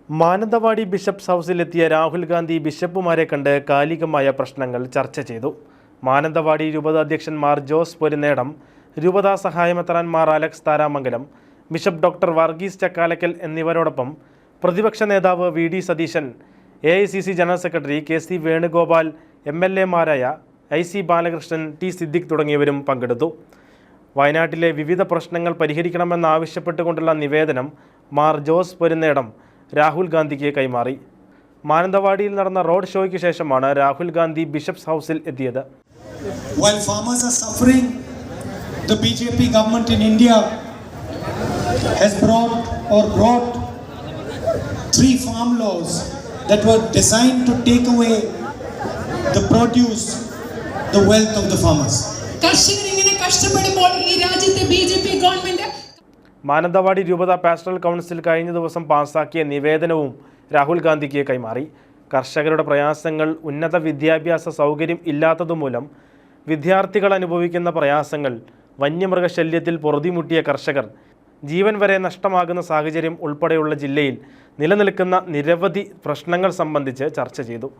Mananthavady bishops ഹൗസിലെത്തിയ Rahul Gandhi ബിഷപ്പുമാരെ കണ്ട് കാലികമായ പ്രശ്നങ്ങൾ ചർച്ച ചെയ്തു. മാനന്തവാടി രൂപത അധ്യക്ഷൻ മാർ ജോസ് പൊരുന്നേടം, രൂപതാ സഹായമെത്രാൻ മാർ അലക്സ് താരാമംഗലം, ബിഷപ്പ് ഡോക്ടർ വർഗീസ് ചക്കാലക്കൽ എന്നിവരോടൊപ്പം പ്രതിപക്ഷ നേതാവ് V D Satheesan, AICC general secretary KC Venugopal, MLA മാരായ IC ബാലകൃഷ്ണൻ, T സിദ്ദിഖ് തുടങ്ങിയവരും പങ്കെടുത്തു. വയനാട്ടിലെ വിവിധ പ്രശ്നങ്ങൾ പരിഹരിക്കണമെന്നാവശ്യപ്പെട്ടുകൊണ്ടുള്ള നിവേദനം മാർ ജോസ് പൊരുന്നേടം രാഹുൽ ഗാന്ധിക്ക് കൈമാറി. മാനന്തവാടിയിൽ നടന്ന റോഡ് ഷോയ്ക്ക് ശേഷമാണ് രാഹുൽ ഗാന്ധി ബിഷപ്സ് ഹൗസിൽ എത്തിയത്. While farmers are suffering, the BJP government in India has brought 3 farm laws that were designed to take away the produce, the wealth of the farmers. Mananthavady രൂപത പാസ്റ്ററൽ കൗൺസിൽ കഴിഞ്ഞ ദിവസം പാസാക്കിയ നിവേദനവും രാഹുൽ ഗാന്ധിക്ക് കൈമാറി. കർഷകരുടെ പ്രയാസങ്ങൾ, ഉന്നത വിദ്യാഭ്യാസ സൗകര്യം ഇല്ലാത്തതുമൂലം വിദ്യാർത്ഥികൾ അനുഭവിക്കുന്ന പ്രയാസങ്ങൾ, വന്യമൃഗശല്യത്തിൽ പൊറുതിമുട്ടിയ കർഷകർ, ജീവൻ വരെ നഷ്ടമാകുന്ന സാഹചര്യം ഉൾപ്പെടെയുള്ള ജില്ലയിൽ നിലനിൽക്കുന്ന നിരവധി പ്രശ്നങ്ങൾ സംബന്ധിച്ച് ചർച്ച ചെയ്തു.